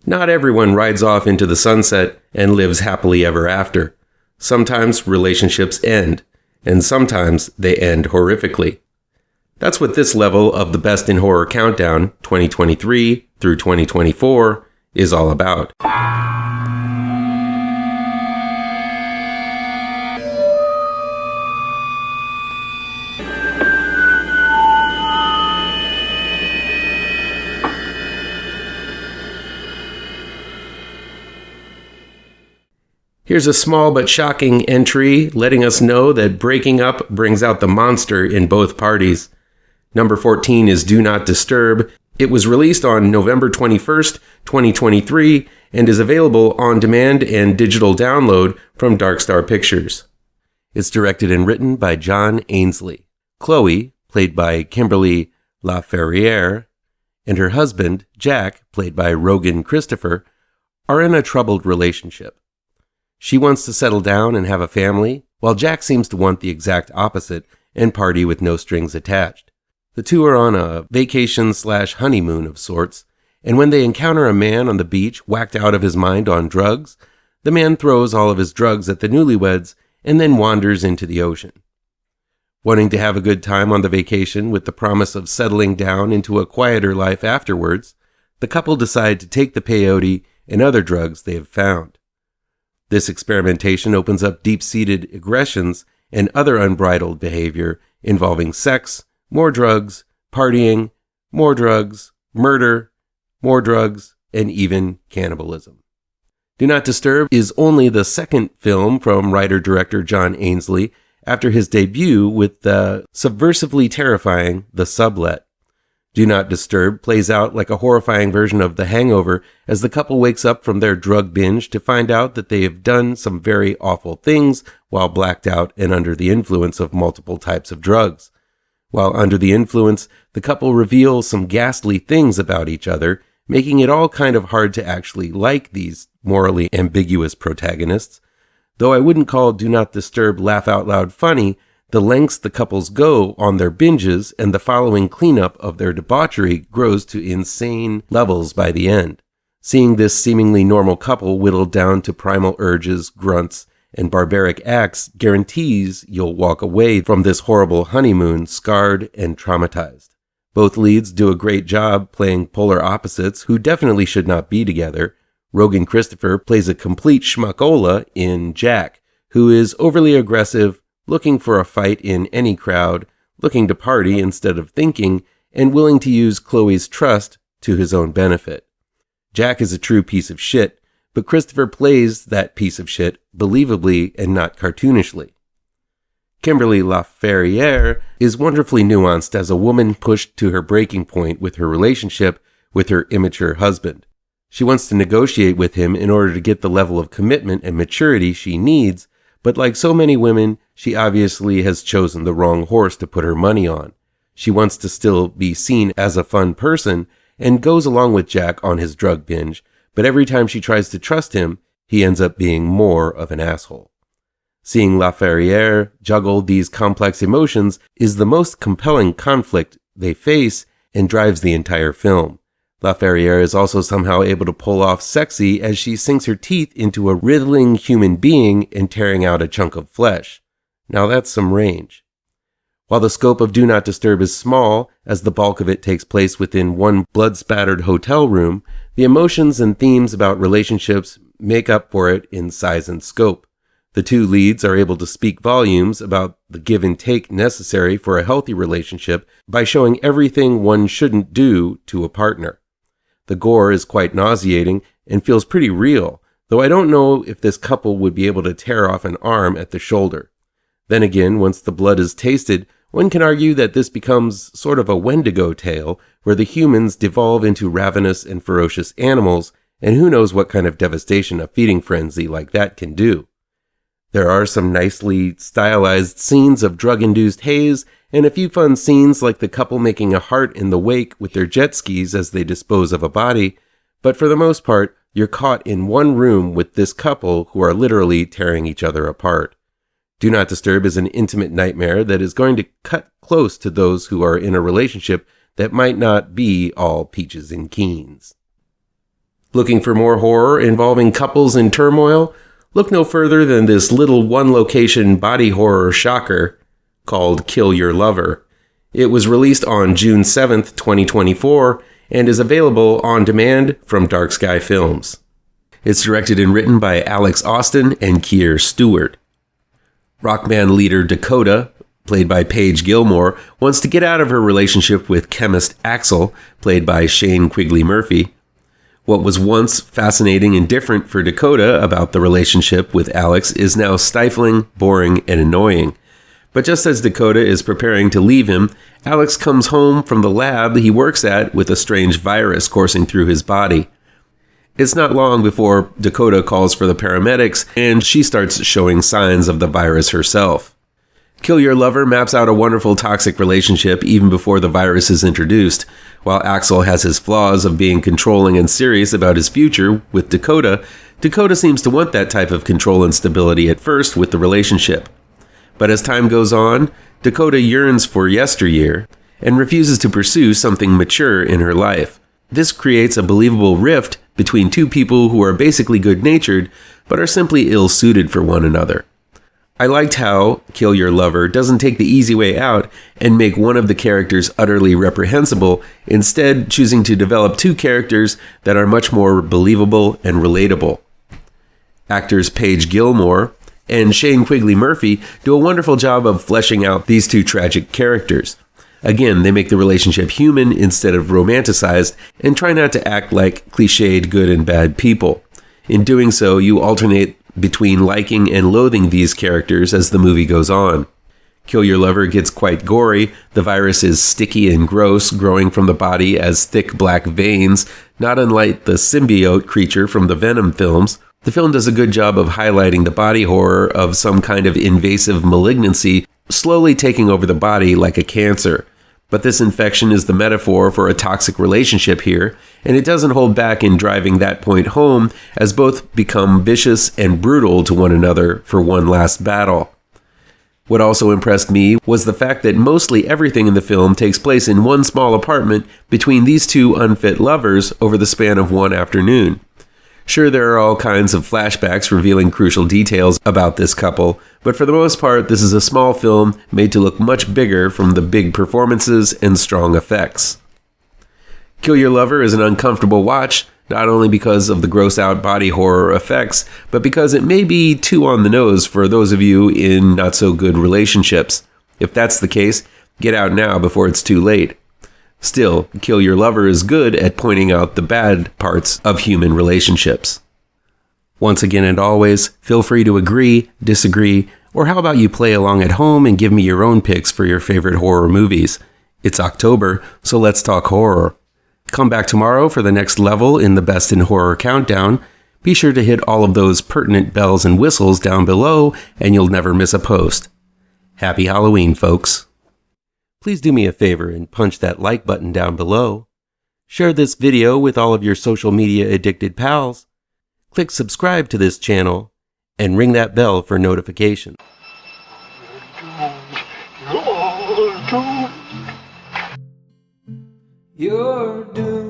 Not everyone rides off into the sunset and lives happily ever after. Sometimes relationships end, and sometimes they end horrifically. That's what this level of the Best in Horror Countdown 2023 through 2024 is all about. Here's a small but shocking entry letting us know that breaking up brings out the monster in both parties. Number 14 is Do Not Disturb. It was released on November 21st, 2023, and is available on demand and digital download from Dark Star Pictures. It's directed and written by John Ainslie. Chloe, played by Kimberly LaFerriere, and her husband, Jack, played by Rogan Christopher, are in a troubled relationship. She wants to settle down and have a family, while Jack seems to want the exact opposite and party with no strings attached. The two are on a vacation/honeymoon of sorts, and when they encounter a man on the beach whacked out of his mind on drugs, the man throws all of his drugs at the newlyweds and then wanders into the ocean. Wanting to have a good time on the vacation with the promise of settling down into a quieter life afterwards, the couple decide to take the peyote and other drugs they have found. This experimentation opens up deep-seated aggressions and other unbridled behavior involving sex, more drugs, partying, more drugs, murder, more drugs, and even cannibalism. Do Not Disturb is only the second film from writer-director John Ainslie after his debut with the subversively terrifying The Sublet. Do Not Disturb plays out like a horrifying version of The Hangover as the couple wakes up from their drug binge to find out that they have done some very awful things while blacked out and under the influence of multiple types of drugs. While under the influence, the couple reveal some ghastly things about each other, making it all kind of hard to actually like these morally ambiguous protagonists. Though I wouldn't call Do Not Disturb laugh out loud funny, the lengths the couples go on their binges and the following cleanup of their debauchery grows to insane levels by the end. Seeing this seemingly normal couple whittled down to primal urges, grunts, and barbaric acts guarantees you'll walk away from this horrible honeymoon scarred and traumatized. Both leads do a great job playing polar opposites who definitely should not be together. Rogan Christopher plays a complete schmuckola in Jack, who is overly aggressive, looking for a fight in any crowd, looking to party instead of thinking, and willing to use Chloe's trust to his own benefit. Jack is a true piece of shit, but Christopher plays that piece of shit believably and not cartoonishly. Kimberly LaFerriere is wonderfully nuanced as a woman pushed to her breaking point with her relationship with her immature husband. She wants to negotiate with him in order to get the level of commitment and maturity she needs, but like so many women, she obviously has chosen the wrong horse to put her money on. She wants to still be seen as a fun person and goes along with Jack on his drug binge, but every time she tries to trust him, he ends up being more of an asshole. Seeing LaFerriere juggle these complex emotions is the most compelling conflict they face and drives the entire film. LaFerriere is also somehow able to pull off sexy as she sinks her teeth into a wriggling human being and tearing out a chunk of flesh. Now that's some range. While the scope of Do Not Disturb is small, as the bulk of it takes place within one blood-spattered hotel room, the emotions and themes about relationships make up for it in size and scope. The two leads are able to speak volumes about the give and take necessary for a healthy relationship by showing everything one shouldn't do to a partner. The gore is quite nauseating and feels pretty real, though I don't know if this couple would be able to tear off an arm at the shoulder. Then again, once the blood is tasted, one can argue that this becomes sort of a Wendigo tale, where the humans devolve into ravenous and ferocious animals, and who knows what kind of devastation a feeding frenzy like that can do. There are some nicely stylized scenes of drug-induced haze, and a few fun scenes like the couple making a heart in the wake with their jet skis as they dispose of a body, but for the most part, you're caught in one room with this couple who are literally tearing each other apart. Do Not Disturb is an intimate nightmare that is going to cut close to those who are in a relationship that might not be all peaches and keens. Looking for more horror involving couples in turmoil? Look no further than this little one-location body horror shocker called Kill Your Lover. It was released on June 7th, 2024, and is available on demand from Dark Sky Films. It's directed and written by Alix Austin and Keir Siewert. Rock band leader Dakota, played by Paige Gilmore, wants to get out of her relationship with chemist Axel, played by Shane Quigley-Murphy. What was once fascinating and different for Dakota about the relationship with Alix is now stifling, boring, and annoying. But just as Dakota is preparing to leave him, Alix comes home from the lab he works at with a strange virus coursing through his body. It's not long before Dakota calls for the paramedics, and she starts showing signs of the virus herself. Kill Your Lover maps out a wonderful toxic relationship even before the virus is introduced. While Axel has his flaws of being controlling and serious about his future with Dakota, Dakota seems to want that type of control and stability at first with the relationship. But as time goes on, Dakota yearns for yesteryear and refuses to pursue something mature in her life. This creates a believable rift between two people who are basically good-natured but are simply ill-suited for one another. I liked how Kill Your Lover doesn't take the easy way out and make one of the characters utterly reprehensible, instead choosing to develop two characters that are much more believable and relatable. Actors Paige Gilmore and Shane Quigley-Murphy do a wonderful job of fleshing out these two tragic characters. Again, they make the relationship human instead of romanticized and try not to act like cliched good and bad people. In doing so, you alternate between liking and loathing these characters as the movie goes on. Kill Your Lover gets quite gory. The virus is sticky and gross, growing from the body as thick black veins, not unlike the symbiote creature from the Venom films. The film does a good job of highlighting the body horror of some kind of invasive malignancy slowly taking over the body like a cancer. But this infection is the metaphor for a toxic relationship here, and it doesn't hold back in driving that point home as both become vicious and brutal to one another for one last battle. What also impressed me was the fact that mostly everything in the film takes place in one small apartment between these two unfit lovers over the span of one afternoon. Sure, there are all kinds of flashbacks revealing crucial details about this couple, but for the most part, this is a small film made to look much bigger from the big performances and strong effects. Kill Your Lover is an uncomfortable watch, not only because of the gross-out body horror effects, but because it may be too on the nose for those of you in not-so-good relationships. If that's the case, get out now before it's too late. Still, Kill Your Lover is good at pointing out the bad parts of human relationships. Once again and always, feel free to agree, disagree, or how about you play along at home and give me your own picks for your favorite horror movies. It's October, so let's talk horror. Come back tomorrow for the next level in the Best in Horror Countdown. Be sure to hit all of those pertinent bells and whistles down below, and you'll never miss a post. Happy Halloween, folks. Please do me a favor and punch that like button down below. Share this video with all of your social media addicted pals. Click subscribe to this channel and ring that bell for notifications. You're doomed.